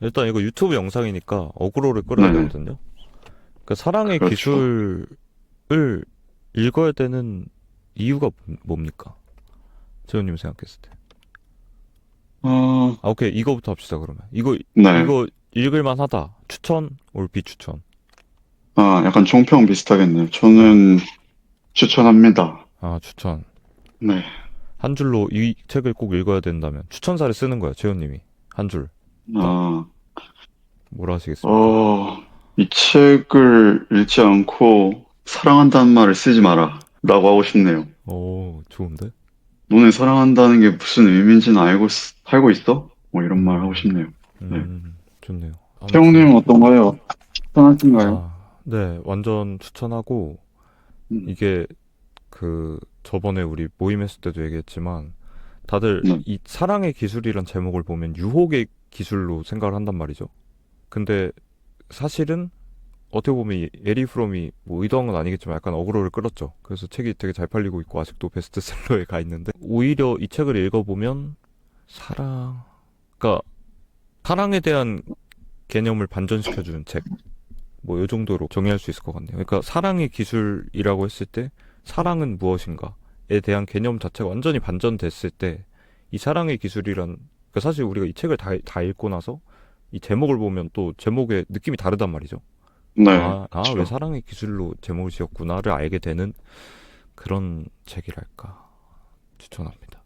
일단 이거 유튜브 영상이니까 어그로를 끌어야 네네. 되거든요. 그 사랑의 그렇죠. 기술을 읽어야 되는 이유가 뭡니까? 재훈님 생각했을 때. 어, 아, 오케이. 이거부터 합시다, 그러면. 네. 이거 읽을만 하다. 추천, 올 비추천. 아, 약간 총평 비슷하겠네요. 네. 저는 추천합니다. 아, 추천. 네. 한 줄로 이 책을 꼭 읽어야 된다면. 추천사를 쓰는 거야, 재훈님이. 한 줄. 딱. 아, 뭐라 하시겠습니까? 어, 이 책을 읽지 않고 사랑한다는 말을 쓰지 마라. 라고 하고 싶네요. 오, 좋은데? 너네 사랑한다는 게 무슨 의미인지는 살고 있어? 뭐 이런 말 하고 음, 싶네요. 네. 좋네요. 아무튼, 태용님은 어떤가요? 추천하신가요? 네, 완전 추천하고, 음, 이게 저번에 우리 모임했을 때도 얘기했지만, 다들 네. 이 사랑의 기술이란 제목을 보면 유혹의 기술로 생각을 한단 말이죠. 근데 사실은 어떻게 보면 이 에리 프롬이 뭐 의도한 건 아니겠지만 약간 어그로를 끌었죠. 그래서 책이 되게 잘 팔리고 있고 아직도 베스트셀러에 가 있는데 오히려 이 책을 읽어보면 사랑, 그러니까 사랑에 대한 개념을 반전시켜주는 책. 뭐 이 정도로 정의할 수 있을 것 같네요. 그러니까 사랑의 기술이라고 했을 때 사랑은 무엇인가에 대한 개념 자체가 완전히 반전됐을 때 이 사랑의 기술이란 그러니까 사실 우리가 이 책을 다 읽고 나서 이 제목을 보면 또 제목의 느낌이 다르단 말이죠. 네. 왜 그렇죠. 사랑의 기술로 제목을 지었구나를 알게 되는 그런 책이랄까. 추천합니다.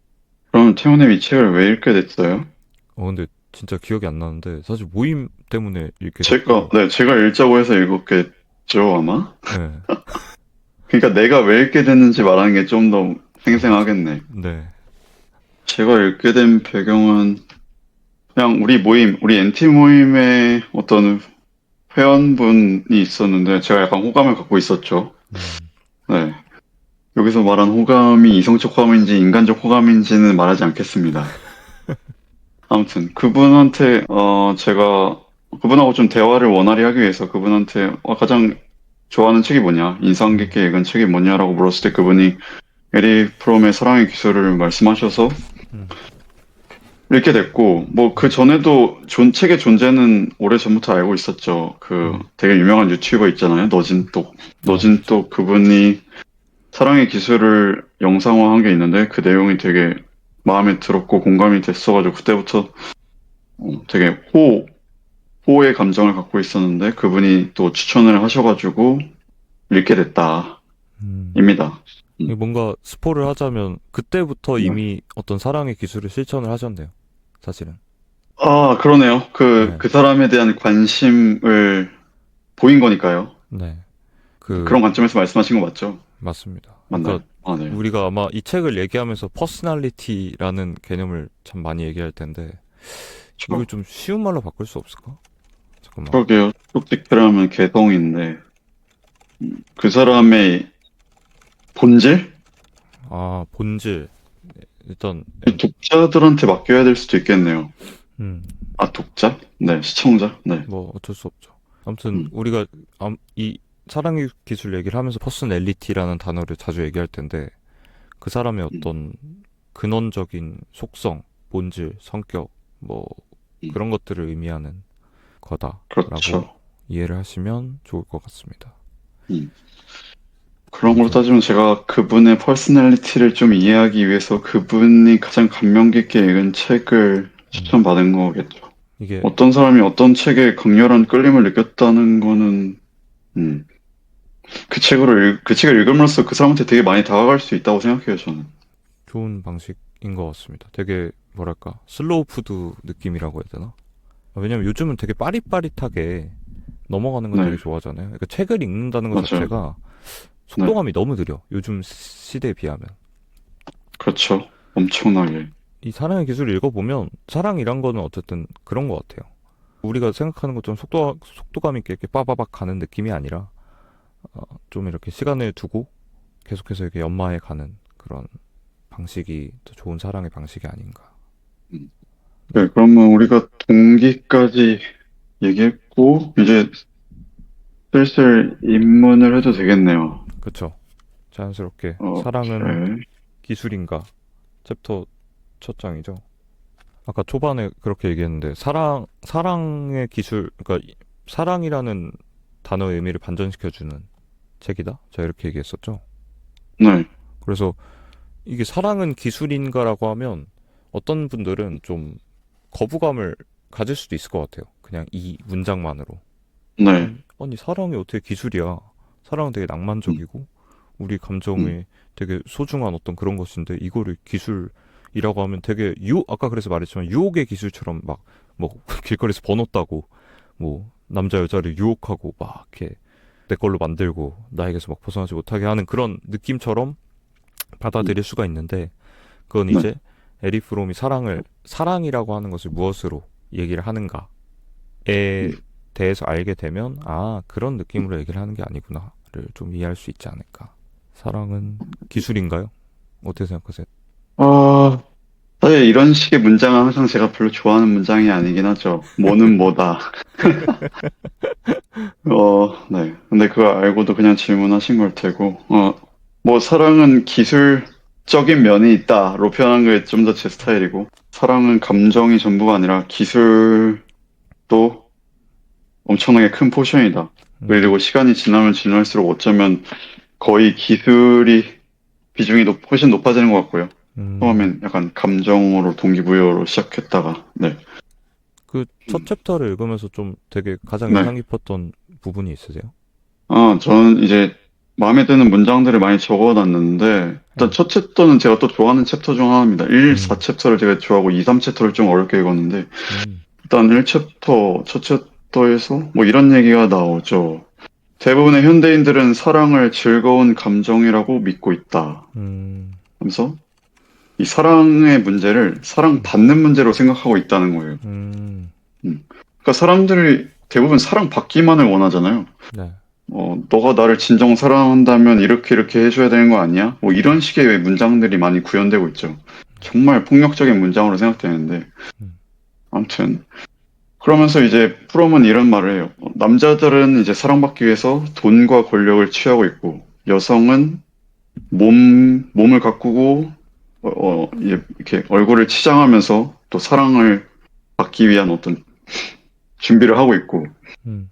그럼 태용님 이 책을 왜 읽게 됐어요? 근데 진짜 기억이 안 나는데 사실 모임 때문에 읽게 제가, 됐고, 네, 제가 읽자고 해서 읽었겠죠, 아마? 네. 그러니까 내가 왜 읽게 됐는지 말하는 게 좀 더 아, 그쵸. 생생하겠네. 네. 제가 읽게 된 배경은 그냥 우리 NT 모임에 어떤 회원분이 있었는데 제가 약간 호감을 갖고 있었죠. 음, 네. 여기서 말한 호감이 이성적 호감인지 인간적 호감인지는 말하지 않겠습니다. 아무튼 제가 그분하고 좀 대화를 원활히 하기 위해서 그분한테 가장 좋아하는 책이 뭐냐, 인상 음, 깊게 읽은 책이 뭐냐라고 물었을 때 그분이 에리 프롬의 사랑의 기술을 말씀하셔서 음, 읽게 됐고, 뭐 그 음, 전에도 책의 존재는 오래전부터 알고 있었죠. 그 음. 되게 유명한 유튜버 있잖아요. 너진똑. 그쵸. 너진똑 그분이 사랑의 기술을 영상화한 게 있는데 그 내용이 되게 마음에 들었고 공감이 됐어가지고 그때부터 되게 호의 감정을 갖고 있었는데 그분이 또 추천을 하셔가지고 읽게 됐다. 음. 입니다. 이게 뭔가 스포를 하자면 그때부터 네. 이미 어떤 사랑의 기술을 실천을 하셨네요. 사실은. 아, 그러네요. 네. 그 사람에 대한 관심을 보인 거니까요. 네. 그 그런 관점에서 말씀하신 거 맞죠? 맞습니다. 그러니까 맞나요? 아, 네. 우리가 아마 이 책을 얘기하면서 퍼스널리티라는 개념을 참 많이 얘기할 텐데 이걸 저, 좀 쉬운 말로 바꿀 수 없을까? 잠깐만. 그러게요. 쪽집게라면 개성인데, 그 사람의 본질? 본질. 일단 독자들한테 맡겨야 될 수도 있겠네요. 음, 아, 독자? 네, 시청자? 네. 뭐 어쩔 수 없죠. 아무튼 음, 우리가 이 사랑의 기술 얘기를 하면서 퍼스널리티라는 단어를 자주 얘기할 텐데 그 사람의 음, 어떤 근원적인 속성, 본질, 성격, 뭐 음. 그런 것들을 의미하는 거다라고 그렇죠. 이해를 하시면 좋을 것 같습니다. 음. 그런 걸로 아무튼 따지면 제가 그분의 퍼스널리티를 좀 이해하기 위해서 그분이 가장 감명 깊게 읽은 책을 음, 추천받은 거겠죠. 이게 어떤 사람이 어떤 책에 강렬한 끌림을 느꼈다는 거는, 음, 그 책을 읽음으로써 그 사람한테 되게 많이 다가갈 수 있다고 생각해요, 저는. 좋은 방식인 것 같습니다. 되게 뭐랄까 슬로우 푸드 느낌이라고 해야 되나? 왜냐면 요즘은 되게 빠릿빠릿하게 넘어가는 걸 되게 네, 좋아하잖아요. 그러니까 책을 읽는다는 것 맞아요. 자체가 네, 속도감이 너무 느려. 요즘 시대에 비하면. 그렇죠. 엄청나게. 이 사랑의 기술을 읽어보면 사랑이란 거는 어쨌든 그런 것 같아요. 우리가 생각하는 것처럼 속도감 있게 이렇게 빠바박 가는 느낌이 아니라 좀 이렇게 시간을 두고 계속해서 이렇게 연마해 가는 그런 방식이 더 좋은 사랑의 방식이 아닌가. 음. 네, 네, 그러면 우리가 동기까지 얘기했고, 이제 슬슬 입문을 해도 되겠네요. 그쵸. 자연스럽게 사랑은 오케이. 기술인가 챕터 첫 장이죠. 아까 초반에 그렇게 얘기했는데 사랑의 기술, 그러니까 사랑이라는 단어의 의미를 반전시켜주는 책이다. 제가 이렇게 얘기했었죠. 네, 그래서 이게 사랑은 기술인가라고 하면 어떤 분들은 좀 거부감을 가질 수도 있을 것 같아요. 그냥 이 문장만으로. 네, 아니 사랑이 어떻게 기술이야? 사랑은 되게 낭만적이고 우리 음, 감정에 되게 소중한 어떤 그런 것인데 이거를 기술이라고 하면 되게 아까 그래서 말했지만 유혹의 기술처럼 막 뭐 길거리에서 번호 따고 뭐 남자 여자를 유혹하고 막 이렇게 내 걸로 만들고 나에게서 막 벗어나지 못하게 하는 그런 느낌처럼 음, 받아들일 수가 있는데 그건 네, 이제 에리 프롬이 사랑이라고 하는 것을 무엇으로 얘기를 하는가에 음, 대해서 알게 되면 아 그런 느낌으로 얘기를 하는 게 아니구나를 좀 이해할 수 있지 않을까. 사랑은 기술인가요? 어떻게 생각하세요? 아, 사실 이런 식의 문장은 항상 제가 별로 좋아하는 문장이 아니긴 하죠. 뭐는 뭐다. 네. 근데 그거 알고도 그냥 질문하신 걸 테고, 뭐, 사랑은 기술적인 면이 있다로 표현한 게 좀 더 제 스타일이고, 사랑은 감정이 전부가 아니라 기술도 엄청나게 큰 포션이다. 그리고 음, 시간이 지나면 지날수록 어쩌면 거의 기술이 비중이 훨씬 높아지는 것 같고요. 음, 처음엔 약간 감정으로 동기부여로 시작했다가, 네. 그 첫 챕터를 읽으면서 좀 되게 가장 네. 인상 깊었던 부분이 있으세요? 저는 이제 마음에 드는 문장들을 많이 적어놨는데, 일단 네. 첫 챕터는 제가 또 좋아하는 챕터 중 하나입니다. 1, 음, 4챕터를 제가 좋아하고 2, 3챕터를 좀 어렵게 읽었는데, 음, 일단 1챕터, 첫 챕터에서 뭐 이런 얘기가 나오죠. 대부분의 현대인들은 사랑을 즐거운 감정이라고 믿고 있다. 음, 하면서 이 사랑의 문제를 음, 사랑받는 문제로 생각하고 있다는 거예요. 음, 그러니까 사람들이 대부분 사랑받기만을 원하잖아요. 네. 너가 나를 진정 사랑한다면 이렇게 이렇게 해줘야 되는 거 아니야? 뭐 이런 식의 문장들이 많이 구현되고 있죠. 정말 폭력적인 문장으로 생각되는데. 음, 아무튼. 그러면서 이제 프롬은 이런 말을 해요. 남자들은 이제 사랑받기 위해서 돈과 권력을 취하고 있고, 여성은 몸을 가꾸고, 이렇게 얼굴을 치장하면서 또 사랑을 받기 위한 어떤 준비를 하고 있고, 음,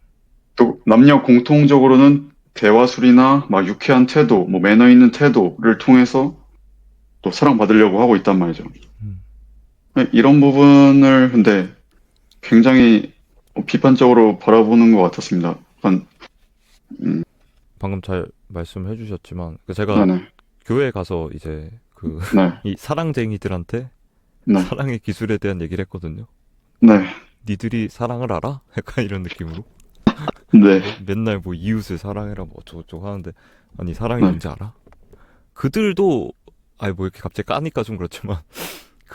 또 남녀 공통적으로는 대화술이나 막 유쾌한 태도, 뭐 매너 있는 태도를 통해서 또 사랑받으려고 하고 있단 말이죠. 음. 이런 부분을 근데 굉장히 비판적으로 바라보는 것 같았습니다. 약간, 음, 방금 잘 말씀해 주셨지만 그 제가 네네, 교회에 가서 이제 그 네, 이 사랑쟁이들한테 네, 사랑의 기술에 대한 얘기를 했거든요. 네, 니들이 사랑을 알아? 약간 이런 느낌으로. 네, 맨날 뭐 이웃을 사랑해라 뭐 어쩌고저쩌고 하는데 아니 사랑이 네, 뭔지 알아? 그들도 아니 뭐 이렇게 갑자기 까니까 좀 그렇지만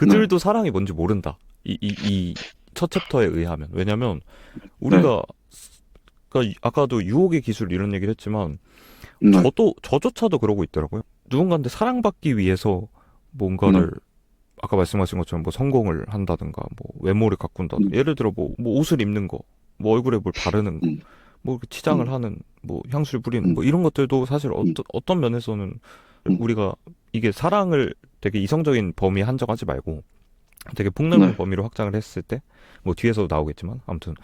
네, 그들도 사랑이 뭔지 모른다. 이 첫 챕터에 의하면. 왜냐면 네, 우리가 그러니까 아까도 유혹의 기술 이런 얘기를 했지만 네, 저조차도 그러고 있더라고요. 누군가한테 사랑받기 위해서 네, 뭔가를 아까 말씀하신 것처럼 뭐 성공을 한다든가 뭐 외모를 가꾼다든가 음, 예를 들어 뭐 옷을 입는 거, 뭐 얼굴에 뭘 바르는 거, 음, 뭐 이렇게 치장을 음, 하는 뭐 향수를 뿌리는 음, 뭐 이런 것들도 사실 음, 어떤 면에서는 음, 우리가 이게 사랑을 되게 이성적인 범위에 한정하지 말고 되게 폭넓은 네, 범위로 확장을 했을 때 뭐 뒤에서도 나오겠지만 아무튼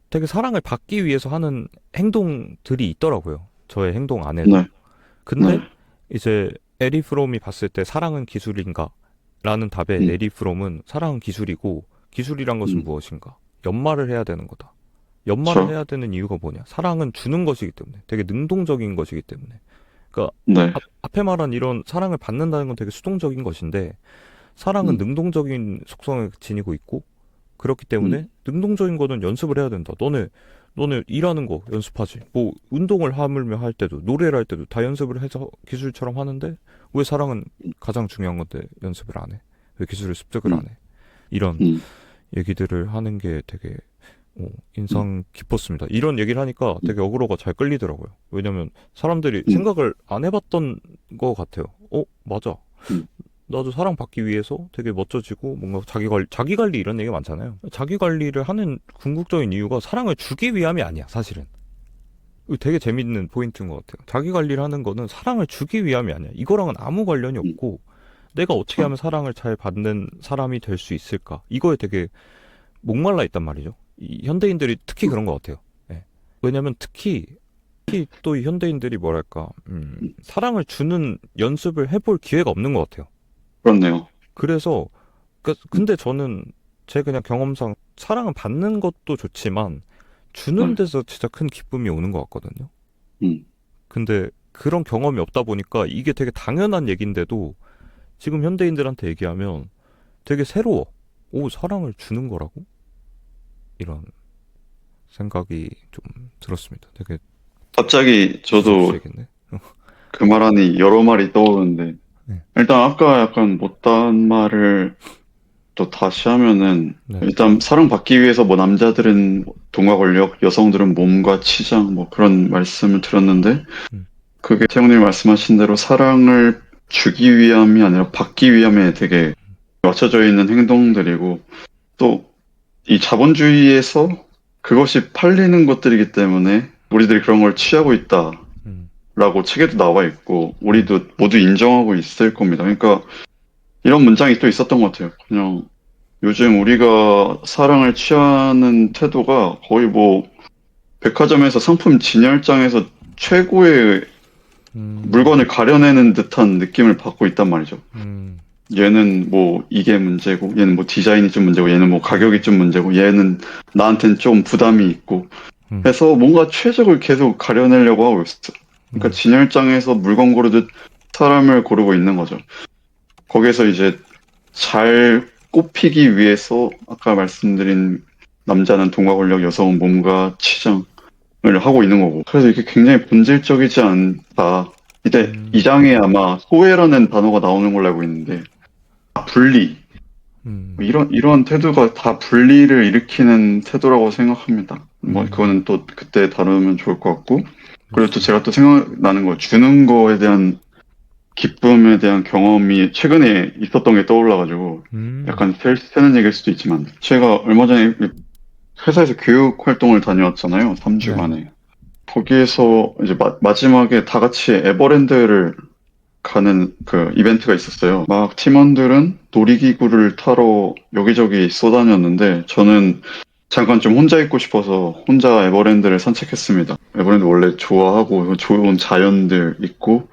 되게 사랑을 받기 위해서 하는 행동들이 있더라고요. 저의 행동 안에도. 네, 근데 네, 이제 에리 프롬이 봤을 때 사랑은 기술인가? 라는 답에 음, 에리 프롬은 사랑은 기술이고 기술이란 것은 음, 무엇인가? 연말을 해야 되는 거다. 연말을 저, 해야 되는 이유가 뭐냐? 사랑은 주는 것이기 때문에 되게 능동적인 것이기 때문에. 그러니까 네, 앞에 말한 이런 사랑을 받는다는 건 되게 수동적인 것인데 사랑은 음, 능동적인 속성을 지니고 있고 그렇기 때문에 음, 능동적인 거는 연습을 해야 된다. 너네 일하는 거 연습하지. 뭐 운동을 하물며 할 때도 노래를 할 때도 다 연습을 해서 기술처럼 하는데 왜 사랑은 가장 중요한 건데 연습을 안 해? 왜 기술을 습득을 안 음, 해? 이런 음, 얘기들을 하는 게 되게 음, 인상 깊었습니다. 이런 얘기를 하니까 음, 되게 어그로가 잘 끌리더라고요. 왜냐면 사람들이 음, 생각을 안 해봤던 것 같아요. 맞아. 음, 나도 사랑받기 위해서 되게 멋져지고 뭔가 자기 관리 이런 얘기 많잖아요. 자기 관리를 하는 궁극적인 이유가 사랑을 주기 위함이 아니야, 사실은. 이거 되게 재밌는 포인트인 것 같아요. 자기 관리를 하는 거는 사랑을 주기 위함이 아니야. 이거랑은 아무 관련이 음, 없고 내가 어떻게 하면 사랑을 잘 받는 사람이 될 수 있을까? 이거에 되게 목말라 있단 말이죠. 이 현대인들이 특히 그런 것 같아요. 예. 왜냐면 특히 또 이 현대인들이 뭐랄까, 사랑을 주는 연습을 해볼 기회가 없는 것 같아요. 그렇네요. 그래서, 근데 저는 제 그냥 경험상 사랑을 받는 것도 좋지만 주는 네. 데서 진짜 큰 기쁨이 오는 것 같거든요. 음, 근데 그런 경험이 없다 보니까 이게 되게 당연한 얘기인데도 지금 현대인들한테 얘기하면 되게 새로워. 오, 사랑을 주는 거라고? 이런 생각이 좀 들었습니다. 되게 갑자기 지저스 저도 얘기네. 그 말하니 여러 말이 떠오르는데, 네. 일단 아까 약간 못한 말을 또 다시 하면은, 네. 일단 사랑받기 위해서 뭐 남자들은 돈과 권력, 여성들은 몸과 치장, 뭐 그런 말씀을 들었는데, 음, 그게 태영님이 말씀하신 대로 사랑을 주기 위함이 아니라 받기 위함에 되게 맞춰져 있는 행동들이고, 또 이 자본주의에서 그것이 팔리는 것들이기 때문에 우리들이 그런 걸 취하고 있다라고 음, 책에도 나와 있고, 음, 우리도 모두 인정하고 있을 겁니다. 그러니까 이런 문장이 또 있었던 것 같아요. 그냥 요즘 우리가 사랑을 취하는 태도가 거의 뭐 백화점에서 상품 진열장에서 최고의 물건을 가려내는 듯한 느낌을 받고 있단 말이죠. 음, 얘는 뭐 이게 문제고, 얘는 뭐 디자인이 좀 문제고, 얘는 뭐 가격이 좀 문제고, 얘는 나한텐 좀 부담이 있고 음, 해서 뭔가 최적을 계속 가려내려고 하고 있어. 그러니까 네. 진열장에서 물건 고르듯 사람을 고르고 있는 거죠. 거기서 이제 잘 꼽히기 위해서 아까 말씀드린 남자는 돈과 권력, 여성은 몸과 치장을 하고 있는 거고. 그래서 이게 굉장히 본질적이지 않다. 이때 이 음, 장에 아마 소외라는 단어가 나오는 걸로 알고 있는데, 분리. 음, 이런 태도가 다 분리를 일으키는 태도라고 생각합니다. 뭐, 그거는 또 그때 다루면 좋을 것 같고. 그리고 또 맞습니다. 제가 또 생각나는 거, 주는 거에 대한 기쁨에 대한 경험이 최근에 있었던 게 떠올라가지고, 음, 약간 새는 얘기일 수도 있지만, 제가 얼마 전에 회사에서 교육 활동을 다녀왔잖아요. 네네. 3주간에. 거기에서 이제 마지막에 다 같이 에버랜드를 가는 그 이벤트가 있었어요. 막 팀원들은 놀이기구를 타러 여기저기 쏘다녔는데 저는 잠깐 좀 혼자 있고 싶어서 혼자 에버랜드를 산책했습니다. 에버랜드 원래 좋아하고 좋은 자연들 있고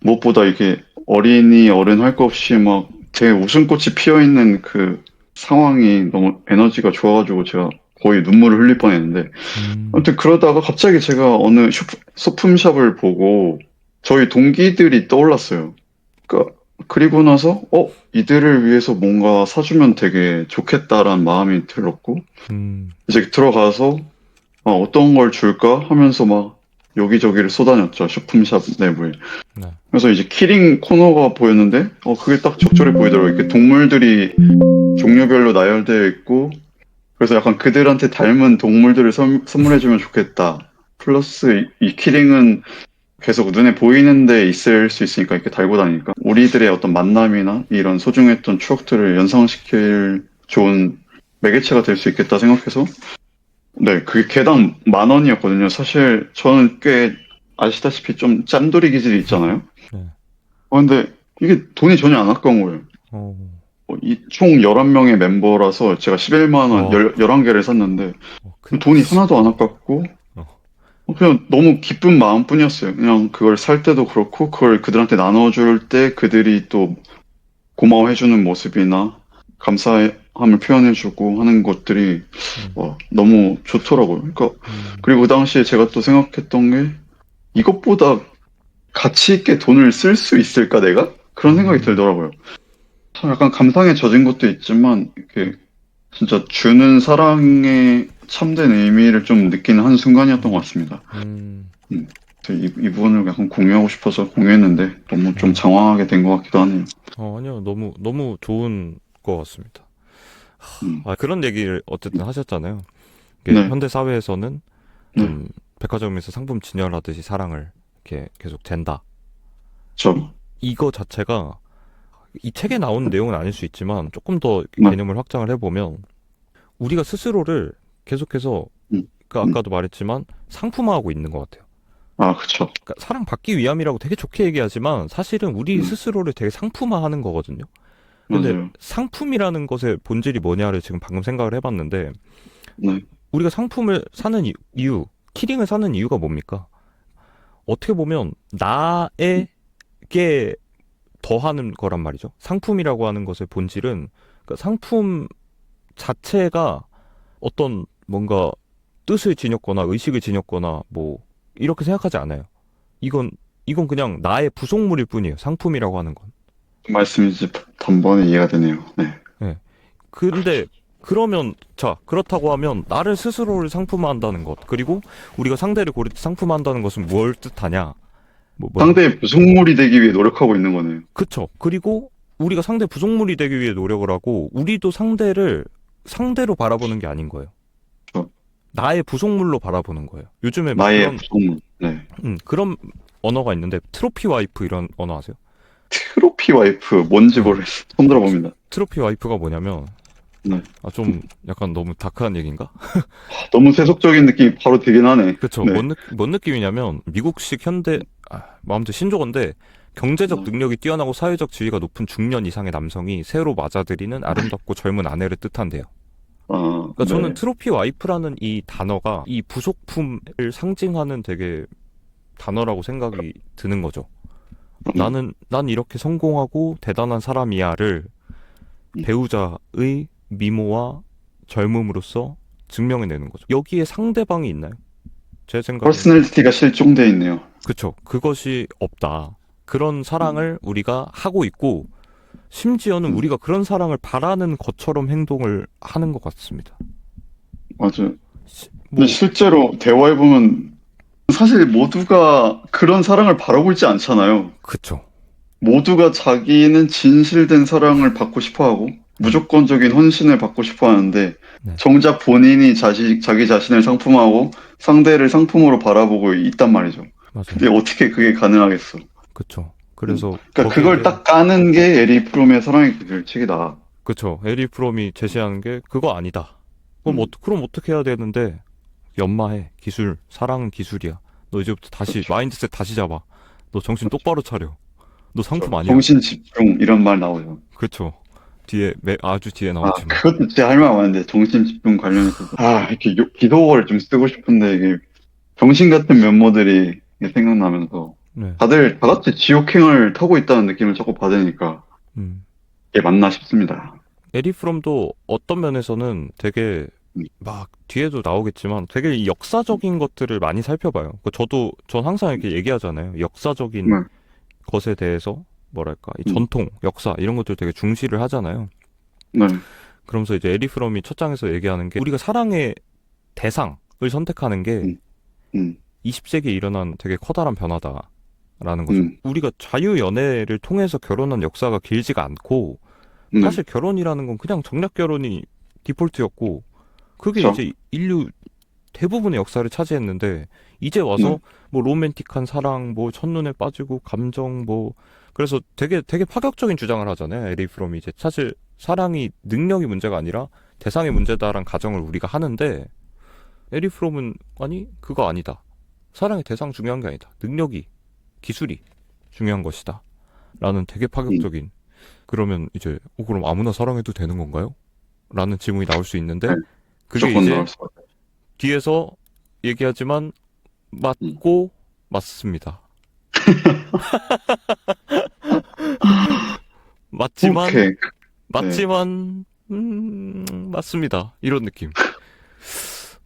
무엇보다 이게 어린이 어른 할 거 없이 막 되게 웃음꽃이 피어 있는 그 상황이 너무 에너지가 좋아가지고 제가 거의 눈물을 흘릴 뻔했는데 음, 아무튼 그러다가 갑자기 제가 어느 소품샵을 보고 저희 동기들이 떠올랐어요. 그리고 나서, 이들을 위해서 뭔가 사주면 되게 좋겠다라는 마음이 들었고, 음, 이제 들어가서, 어떤 걸 줄까 하면서 막 여기저기를 쏘다녔죠. 쇼품샵 내부에. 네. 그래서 이제 키링 코너가 보였는데, 그게 딱 적절해 보이더라고요. 이렇게 동물들이 종류별로 나열되어 있고, 그래서 약간 그들한테 닮은 동물들을 선물해주면 좋겠다. 플러스 이 키링은 계속 눈에 보이는 데 있을 수 있으니까 이렇게 달고 다니니까 우리들의 어떤 만남이나 이런 소중했던 추억들을 연상시킬 좋은 매개체가 될 수 있겠다 생각해서 네, 그게 개당 10,000원이었거든요. 사실 저는 꽤 아시다시피 좀 짠돌이 기질이 있잖아요. 네. 근데 이게 돈이 전혀 안 아까운 거예요. 어, 이 총 11명의 멤버라서 제가 11만 원 와, 11개를 샀는데 근데, 돈이 하나도 안 아깝고 어, 그냥 너무 기쁜 마음뿐이었어요. 그냥 그걸 살 때도 그렇고, 그걸 그들한테 나눠줄 때 그들이 또 고마워해주는 모습이나 감사함을 표현해주고 하는 것들이 음, 너무 좋더라고요. 그러니까, 음, 그리고 그 당시에 제가 또 생각했던 게 이것보다 가치 있게 돈을 쓸 수 있을까, 내가? 그런 생각이 음, 들더라고요. 참 약간 감상에 젖은 것도 있지만, 이렇게 진짜 주는 사랑의 참된 의미를 좀 느끼는 한 순간이었던 것 같습니다. 음, 음. 그래서 이 부분을 약간 공유하고 싶어서 공유했는데 너무 좀 어, 장황하게 된 것 같기도 하네요. 아니요. 너무 좋은 것 같습니다. 음. 그런 얘기를 어쨌든 하셨잖아요. 이게 네, 현대 사회에서는 네, 좀 백화점에서 상품 진열하듯이 사랑을 이렇게 계속 잰다. 저, 이거 자체가 이 책에 나오는 내용은 아닐 수 있지만 조금 더 이렇게 네, 개념을 확장을 해보면 우리가 스스로를 계속해서 음, 그 음, 아까도 말했지만 상품화하고 있는 것 같아요. 아, 그쵸. 그러니까 사랑받기 위함이라고 되게 좋게 얘기하지만 사실은 우리 음, 스스로를 되게 상품화하는 거거든요. 근데 맞아요. 상품이라는 것의 본질이 뭐냐를 지금 방금 생각을 해봤는데 네, 우리가 상품을 사는 이유, 키링을 사는 이유가 뭡니까? 어떻게 보면 나에게 더하는 거란 말이죠. 상품이라고 하는 것의 본질은 그러니까 상품 자체가 어떤 뭔가 뜻을 지녔거나 의식을 지녔거나 뭐 이렇게 생각하지 않아요. 이건 이건 그냥 나의 부속물일 뿐이에요. 상품이라고 하는 건. 말씀이지 단번에 이해가 되네요. 네. 예. 근데 그러면 자 그렇다고 하면 나를 스스로를 상품화한다는 것 그리고 우리가 상대를 고를 때 상품화한다는 것은 뭘 뜻하냐? 뭐 뭐라고? 상대의 부속물이 되기 위해 노력하고 있는 거네요. 그쵸. 그리고 우리가 상대 부속물이 되기 위해 노력을 하고 우리도 상대를 상대로 바라보는 게 아닌 거예요. 저, 나의 부속물로 바라보는 거예요. 요즘에 막 나의 그런 부속물. 네. 그런 언어가 있는데 트로피 와이프 이런 언어 아세요? 트로피 와이프, 뭔지 네. 모르겠어요. 처음 들어봅니다. 트로피 와이프가 뭐냐면 네. 좀 약간 너무 다크한 얘기인가? 너무 세속적인 느낌이 바로 들긴 하네. 그쵸. 네. 뭔 느낌이냐면 미국식 현대 뭐 아무튼 신조어인데 경제적 네. 능력이 뛰어나고 사회적 지위가 높은 중년 이상의 남성이 새로 맞아들이는 아름답고 젊은 아내를 뜻한대요. 아, 그러니까 저는 네. 트로피 와이프라는 이 단어가 이 부속품을 상징하는 되게 단어라고 생각이 드는 거죠. 음, 난 이렇게 성공하고 대단한 사람이야를 음. 배우자의 미모와 젊음으로써 증명해내는 거죠. 여기에 상대방이 있나요? 제 생각엔 퍼스널리티가 실종돼 있네요. 그쵸. 그것이 없다. 그런 음, 사랑을 우리가 하고 있고 심지어는 음, 우리가 그런 사랑을 바라는 것처럼 행동을 하는 것 같습니다. 맞아요. 근데 뭐 실제로 대화해보면 사실 모두가 그런 사랑을 바라고 있지 않잖아요. 그쵸. 모두가 자기는 진실된 사랑을 받고 싶어 하고 네. 무조건적인 헌신을 받고 싶어 하는데 네. 정작 본인이 자기 자신을 상품하고 상대를 상품으로 바라보고 있단 말이죠. 맞아요. 근데 어떻게 그게 가능하겠어? 그쵸. 그래서 그러니까 거기에 그걸 대해 딱 까는 게 에리 프롬의 사랑의 규칙이다. 그쵸. 에리 프롬이 제시하는 게 그거 아니다. 음, 그럼 어떻게 해야 되는데 연마해. 기술. 사랑은 기술이야. 너 이제부터 다시 그렇죠. 마인드셋 다시 잡아. 너 정신 그렇죠. 똑바로 차려. 너 상품 그렇죠. 아니야. 정신 집중 이런 말 나오죠. 그쵸. 아주 뒤에 아, 나오지만. 그것도 진짜 할 말 많은데 정신 집중 관련해서도 이렇게 기도어를 좀 쓰고 싶은데 이게 정신 같은 면모들이 생각나면서 네. 다들 다 같이 지옥행을 타고 있다는 느낌을 자꾸 받으니까 음. 이게 맞나 싶습니다. 에리 프롬도 어떤 면에서는 되게 음, 막 뒤에도 나오겠지만 되게 이 역사적인 것들을 많이 살펴봐요. 전 항상 이렇게 얘기하잖아요. 역사적인 정말, 것에 대해서 뭐랄까 이 음, 전통, 역사 이런 것들 되게 중시를 하잖아요. 네, 그러면서 이제 에리 프롬이 첫 장에서 얘기하는 게 우리가 사랑의 대상을 선택하는 게 음, 음, 20세기에 일어난 되게 커다란 변화다라는 거죠. 음, 우리가 자유 연애를 통해서 결혼한 역사가 길지가 않고 네, 사실 결혼이라는 건 그냥 정략 결혼이 디폴트였고 그게 그렇죠, 이제 인류 대부분의 역사를 차지했는데 이제 네, 와서 뭐 로맨틱한 사랑 뭐 첫눈에 빠지고 감정 뭐 그래서 되게 파격적인 주장을 하잖아요. 에리 프롬이 이제 사실 사랑이 능력이 문제가 아니라 대상의 문제다라는 가정을 우리가 하는데 에리 프롬은 아니 그거 아니다. 사랑의 대상 중요한 게 아니다. 능력이 기술이 중요한 것이다. 라는 되게 음, 파격적인 그러면 이제 그럼 아무나 사랑해도 되는 건가요? 라는 질문이 나올 수 있는데 네, 그게 무조건 이제 나올 수 같아요. 뒤에서 얘기하지만 음. 맞고 맞습니다. 맞지만 오케이, 네. 맞지만 맞습니다. 이런 느낌.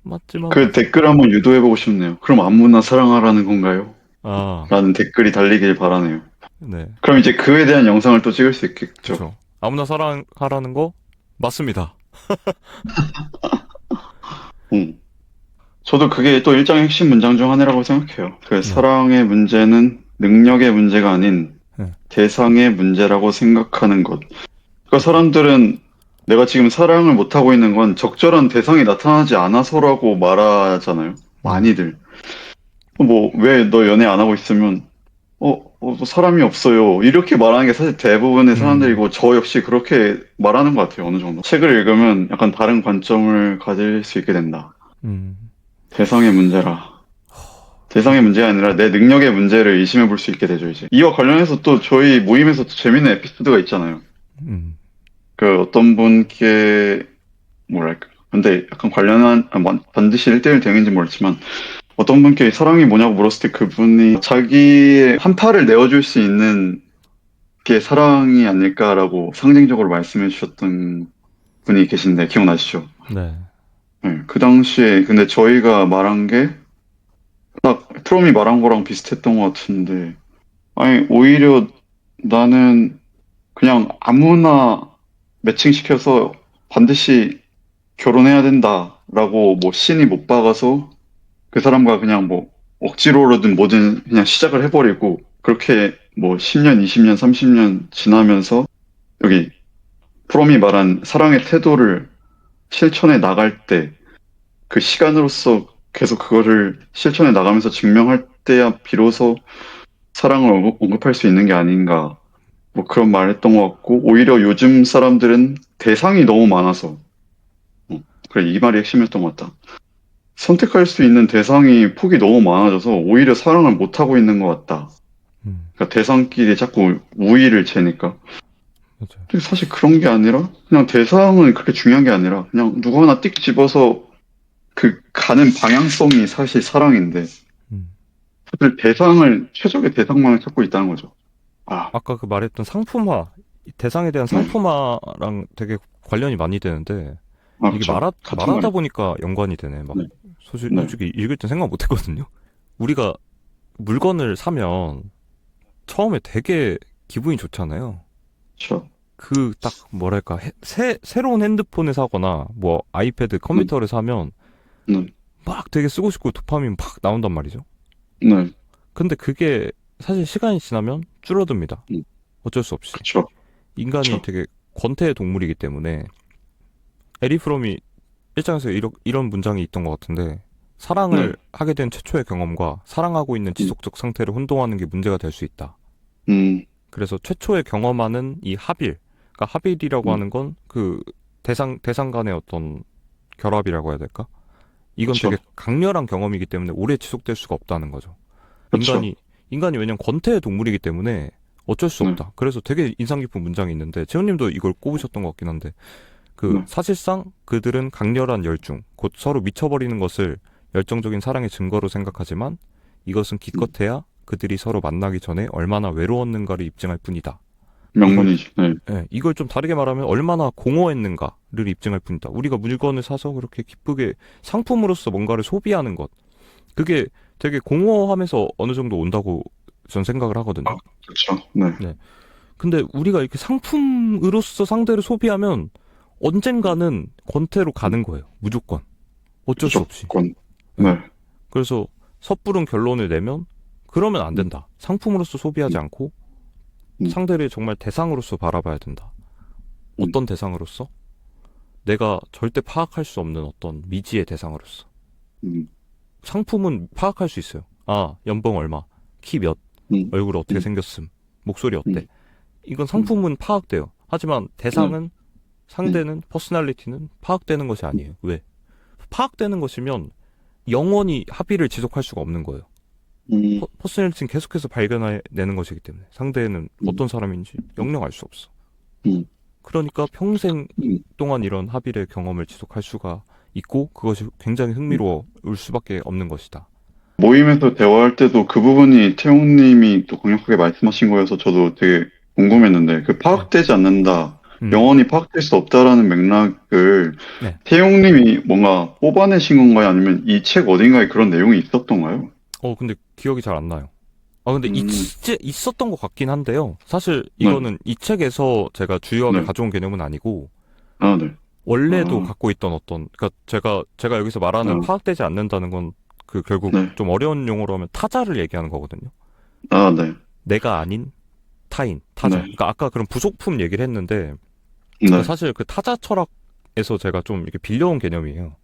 맞지만 그 맞습니다. 댓글 한번 유도해보고 싶네요. 그럼 아무나 사랑하라는 건가요? 아, 라는 댓글이 달리길 바라네요. 네. 그럼 이제 그에 대한 영상을 또 찍을 수 있겠죠. 그렇죠. 아무나 사랑하라는 거 맞습니다. 음. 저도 그게 또 일장의 핵심 문장 중 하나라고 생각해요. 그 네. 사랑의 문제는 능력의 문제가 아닌 네. 대상의 문제라고 생각하는 것. 그러니까 사람들은 내가 지금 사랑을 못하고 있는 건 적절한 대상이 나타나지 않아서라고 말하잖아요. 음. 많이들. 뭐, 왜 너 연애 안 하고 있으면, 뭐 사람이 없어요. 이렇게 말하는 게 사실 대부분의 음. 사람들이고, 저 역시 그렇게 말하는 것 같아요. 어느 정도. 책을 읽으면 약간 다른 관점을 가질 수 있게 된다. 음. 대상의 문제라. 대상의 문제가 아니라 내 능력의 문제를 의심해 볼 수 있게 되죠, 이제. 이와 관련해서 또 저희 모임에서 또 재밌는 에피소드가 있잖아요. 음, 그 어떤 분께, 뭐랄까. 근데 약간 관련한, 반드시 1대1 대응인지 모르지만, 어떤 분께 사랑이 뭐냐고 물었을 때 그분이 자기의 한 팔을 내어줄 수 있는 게 사랑이 아닐까라고 상징적으로 말씀해 주셨던 분이 계신데, 기억나시죠? 네. 네, 그 당시에, 근데 저희가 말한 게, 딱 프롬이 말한 거랑 비슷했던 것 같은데, 아니, 오히려 나는 그냥 아무나 매칭시켜서 반드시 결혼해야 된다라고 뭐 신이 못 박아서 그 사람과 그냥 뭐 억지로든 뭐든 그냥 시작을 해버리고 그렇게 뭐 10년, 20년, 30년 지나면서 여기 프롬이 말한 사랑의 태도를 실천해 나갈 때 그 시간으로서 계속 그거를 실천해 나가면서 증명할 때야 비로소 사랑을 언급할 수 있는 게 아닌가 뭐 그런 말 했던 것 같고 오히려 요즘 사람들은 대상이 너무 많아서 그래 이 말이 핵심이었던 것 같다. 선택할 수 있는 대상이 폭이 너무 많아져서 오히려 사랑을 못하고 있는 것 같다. 음, 그러니까 대상끼리 자꾸 우위를 재니까. 맞아요. 근데 사실 그런 게 아니라 그냥 대상은 그렇게 중요한 게 아니라 그냥 누구 하나 띡 집어서 그 가는 방향성이 사실 사랑인데 음. 사실 대상을 최적의 대상만을 찾고 있다는 거죠. 아, 아까 그 말했던 상품화, 이 대상에 대한 네. 상품화랑 되게 관련이 많이 되는데, 아, 이게 그렇죠. 같은 말하다 말이. 보니까 연관이 되네. 막, 네, 네, 솔직히 읽을 땐 생각 못 했거든요. 우리가 물건을 사면 처음에 되게 기분이 좋잖아요. 그렇죠. 그 딱 뭐랄까 새로운 핸드폰을 사거나 뭐 아이패드 네, 컴퓨터를 사면 네, 막 되게 쓰고 싶고 도파민 막 나온단 말이죠. 네, 근데 그게 사실 시간이 지나면 줄어듭니다. 어쩔 수 없이. 그렇죠. 인간이 그렇죠. 되게 권태의 동물이기 때문에 에리 프롬이 일장에서 이런 문장이 있던 것 같은데 네, 사랑을 하게 된 최초의 경험과 사랑하고 있는 지속적 상태를 혼동하는 게 문제가 될 수 있다. 음, 그래서 최초의 경험하는 이 합일, 그러니까 합일이라고 음, 하는 건 그 대상 간의 어떤 결합이라고 해야 될까? 이건 그렇죠. 되게 강렬한 경험이기 때문에 오래 지속될 수가 없다는 거죠. 그렇죠. 인간이 왜냐면 권태의 동물이기 때문에 어쩔 수 네, 없다. 그래서 되게 인상 깊은 문장이 있는데 채훈님도 이걸 꼽으셨던 것 같긴 한데 그 네, 사실상 그들은 강렬한 열중, 곧 서로 미쳐버리는 것을 열정적인 사랑의 증거로 생각하지만 이것은 기껏해야 그들이 서로 만나기 전에 얼마나 외로웠는가를 입증할 뿐이다. 이건 명분이지. 네, 이걸 좀 다르게 말하면 얼마나 공허했는가를 입증할 뿐이다. 우리가 물건을 사서 그렇게 기쁘게 상품으로서 뭔가를 소비하는 것. 그게 되게 공허하면서 어느 정도 온다고 전 생각을 아, 하거든요. 그렇죠. 네, 네. 근데 우리가 이렇게 상품으로서 상대를 소비하면 언젠가는 권태로 가는 거예요. 무조건. 어쩔 수 없이. 무조건. 네. 네, 그래서 섣부른 결론을 내면 그러면 안 음, 된다. 상품으로서 소비하지 음, 않고 음, 상대를 정말 대상으로서 바라봐야 된다. 음, 어떤 대상으로서? 내가 절대 파악할 수 없는 어떤 미지의 대상으로서. 음, 상품은 파악할 수 있어요. 아, 연봉 얼마, 키 몇, 음, 얼굴 어떻게 음, 생겼음, 목소리 어때. 음, 이건 음, 상품은 파악돼요. 하지만 네, 대상은, 음, 상대는, 퍼스널리티는 파악되는 것이 아니에요. 왜? 파악되는 것이면 영원히 합의를 지속할 수가 없는 거예요. 음, 퍼스널리티는 계속해서 발견해내는 것이기 때문에 상대는 음, 어떤 사람인지 영영 알 수 없어. 음, 그러니까 평생 음, 동안 이런 합의의 경험을 지속할 수가 있고 그것이 굉장히 음. 흥미로울 수밖에 없는 것이다. 모임에서 대화할 때도 그 부분이 태용님이 또 강력하게 말씀하신 거여서 저도 되게 궁금했는데, 그 네. 파악되지 않는다, 음. 영원히 파악될 수 없다라는 맥락을 네. 태용님이 뭔가 뽑아내신 건가요? 아니면 이 책 어딘가에 그런 내용이 있었던가요? 근데 기억이 잘 안 나요. 근데 음, 있었던 것 같긴 한데요. 사실 네, 이거는 이 책에서 제가 주요하게 네, 가져온 개념은 아니고 아, 네, 원래도 아, 갖고 있던 그러니까 제가 여기서 말하는 아, 파악되지 않는다는 건 그 결국 네, 좀 어려운 용어로 하면 타자를 얘기하는 거거든요. 아, 네, 내가 아닌 타인, 타자. 네, 그러니까 아까 그런 부속품 얘기를 했는데 그러니까 네, 사실 그 타자 철학에서 제가 좀 이렇게 빌려온 개념이에요.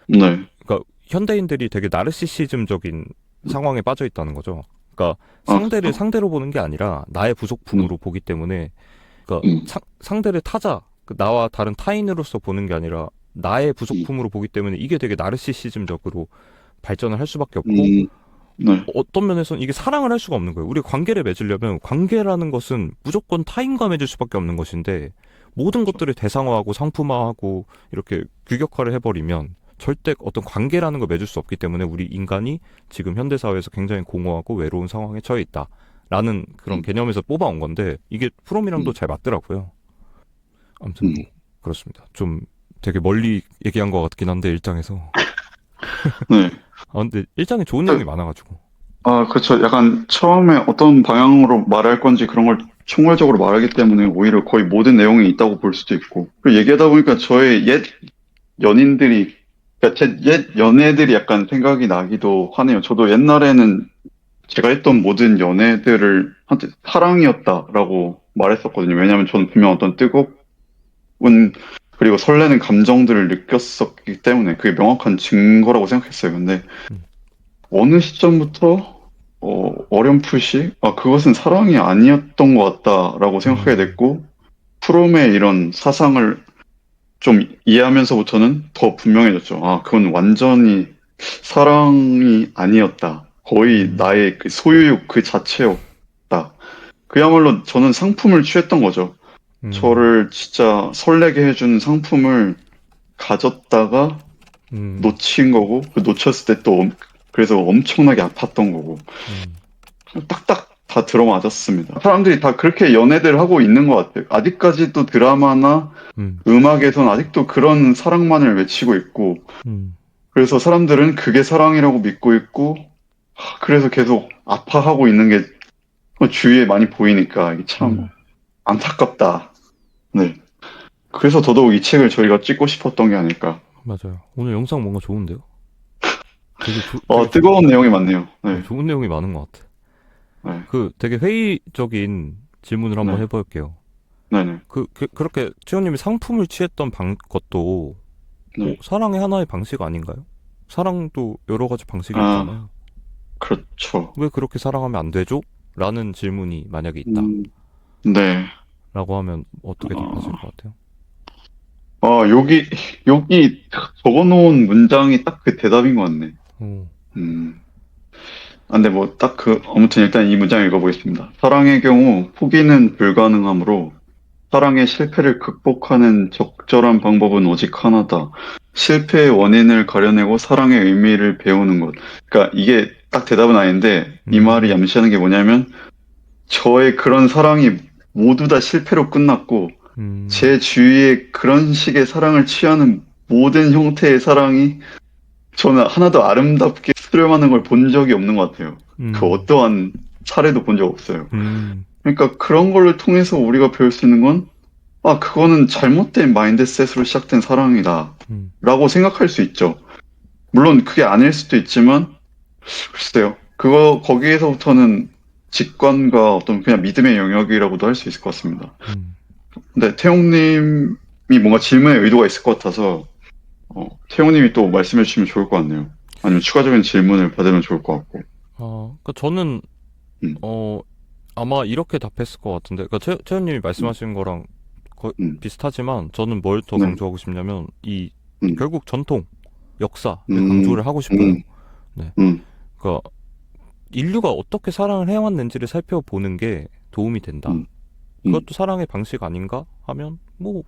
네, 그러니까 현대인들이 되게 나르시시즘적인 상황에 빠져 있다는 거죠. 그러니까 아, 상대를 상대로 보는 게 아니라 나의 네, 부속품으로 보기 때문에 그러니까 음, 상대를 타자, 나와 다른 타인으로서 보는 게 아니라 나의 음, 부속품으로 보기 때문에 이게 되게 나르시시즘적으로 발전을 할 수밖에 없고 음, 네. 어떤 면에서는 이게 사랑을 할 수가 없는 거예요. 우리 관계를 맺으려면 관계라는 것은 무조건 타인과 맺을 수밖에 없는 것인데 모든 것들을 대상화하고 상품화하고 이렇게 규격화를 해버리면 절대 어떤 관계라는 걸 맺을 수 없기 때문에 우리 인간이 지금 현대사회에서 굉장히 공허하고 외로운 상황에 처해 있다라는 그런 음. 개념에서 뽑아온 건데 이게 프롬이랑도 음. 잘 맞더라고요. 아무튼 뭐 음. 그렇습니다. 좀 되게 멀리 얘기한 것 같긴 한데 일장에서. 네. 아 근데 일장에 좋은 내용이 많아가지고. 아, 그렇죠. 약간 처음에 어떤 방향으로 말할 건지 그런 걸 총괄적으로 말하기 때문에 오히려 거의 모든 내용이 있다고 볼 수도 있고. 그리고 얘기하다 보니까 저의 옛 연인들이, 그러니까 제 옛 연애들이 약간 생각이 나기도 하네요. 저도 옛날에는 제가 했던 모든 연애들을 한테 사랑이었다라고 말했었거든요. 왜냐하면 저는 분명 어떤 뜨거운 그리고 설레는 감정들을 느꼈었기 때문에 그게 명확한 증거라고 생각했어요. 근데 음, 어느 시점부터 어렴풋이 그것은 사랑이 아니었던 것 같다라고 생각하게 음, 됐고 프롬의 이런 사상을 좀 이해하면서부터는 더 분명해졌죠. 아, 그건 완전히 사랑이 아니었다. 거의 음, 나의 그 소유욕 그 자체였다. 그야말로 저는 상품을 취했던 거죠. 음, 저를 진짜 설레게 해준 상품을 가졌다가 음, 놓친 거고, 그 놓쳤을 때 또, 그래서 엄청나게 아팠던 거고, 음, 딱딱 다 들어맞았습니다. 사람들이 다 그렇게 연애들 하고 있는 것 같아요. 아직까지도 드라마나 음, 음악에선 아직도 그런 사랑만을 외치고 있고, 음, 그래서 사람들은 그게 사랑이라고 믿고 있고, 그래서 계속 아파하고 있는 게 주위에 많이 보이니까 이게 참 음. 안타깝다. 네. 그래서 더더욱 이 책을 저희가 찍고 싶었던 게 아닐까. 맞아요. 오늘 영상 뭔가 좋은데요? 되게 뜨거운 내용이 많네요. 네. 좋은 내용이 많은 것 같아. 네. 그 되게 회의적인 질문을 한번 네. 해볼게요. 네네. 그렇게 최원님이 상품을 취했던 것도 네. 사랑의 하나의 방식 아닌가요? 사랑도 여러 가지 방식이 아, 있잖아요. 그렇죠. 왜 그렇게 사랑하면 안 되죠? 라는 질문이 만약에 있다. 음, 네. 라고 하면 어떻게 답하실 어, 것 같아요? 여기 적어놓은 문장이 딱 그 대답인 것 같네. 오, 음. 근데 뭐 딱 아무튼 일단 이 문장 읽어보겠습니다. 사랑의 경우 포기는 불가능하므로 사랑의 실패를 극복하는 적절한 방법은 오직 하나다. 실패의 원인을 가려내고 사랑의 의미를 배우는 것. 그러니까 이게 딱 대답은 아닌데 이 말이 음, 암시하는 게 뭐냐면 저의 그런 사랑이 모두 다 실패로 끝났고 음, 제 주위에 그런 식의 사랑을 취하는 모든 형태의 사랑이 저는 하나도 아름답게 수렴하는 걸 본 적이 없는 것 같아요. 그 음, 어떠한 사례도 본 적 없어요. 음, 그러니까 그런 걸를 통해서 우리가 배울 수 있는 건 그거는 잘못된 마인드셋으로 시작된 사랑이다. 음, 라고 생각할 수 있죠. 물론 그게 아닐 수도 있지만, 글쎄요. 거기에서부터는 직관과 어떤 그냥 믿음의 영역이라고도 할 수 있을 것 같습니다. 음. 근데 태용님이 뭔가 질문에 의도가 있을 것 같아서, 태용님이 또 말씀해 주시면 좋을 것 같네요. 아니면 추가적인 질문을 받으면 좋을 것 같고. 그러니까 저는 음, 어, 아마 이렇게 답했을 것 같은데, 그러니까 최현님이 음, 말씀하신 거랑 거의 음, 비슷하지만 저는 뭘 더 네, 강조하고 싶냐면 음, 결국 전통, 역사를 음, 강조를 하고 싶어요. 음, 네, 음, 그러니까 인류가 어떻게 사랑을 해왔는지를 살펴보는 게 도움이 된다. 음, 음, 그것도 사랑의 방식 아닌가 하면 뭐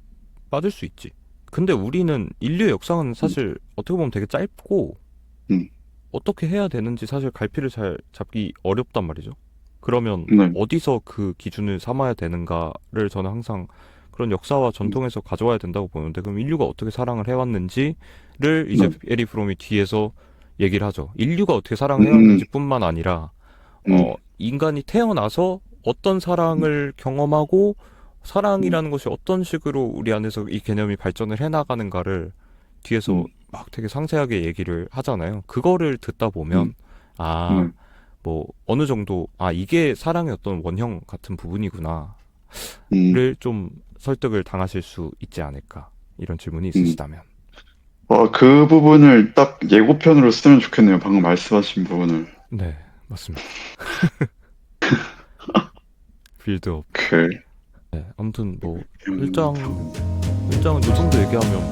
맞을 수 있지. 근데 우리는 인류의 역사는 음, 사실 어떻게 보면 되게 짧고 음, 어떻게 해야 되는지 사실 갈피를 잘 잡기 어렵단 말이죠. 그러면 네, 어디서 그 기준을 삼아야 되는가를 저는 항상 그런 역사와 음, 전통에서 가져와야 된다고 보는데 그럼 인류가 어떻게 사랑을 해왔는지를 이제 네, 에리 프롬이 뒤에서 얘기를 하죠. 인류가 어떻게 사랑을 음, 해왔는지 뿐만 아니라 음, 인간이 태어나서 어떤 사랑을 경험하고 음, 사랑이라는 것이 어떤 식으로 우리 안에서 이 개념이 발전을 해나가는가를 뒤에서 음, 막 되게 상세하게 얘기를 하잖아요. 그거를 듣다 음, 보면 아, 네, 뭐 어느 정도 이게 사랑의 어떤 원형 같은 부분이구나를 음, 좀 설득을 당하실 수 있지 않을까. 이런 질문이 음. 있으시다면. 그 부분을 딱 예고편으로 쓰면 좋겠네요. 방금 말씀하신 부분을. 네, 맞습니다. 빌드업. 그, 네, 아무튼 뭐 음, 일장은 요 정도 얘기하면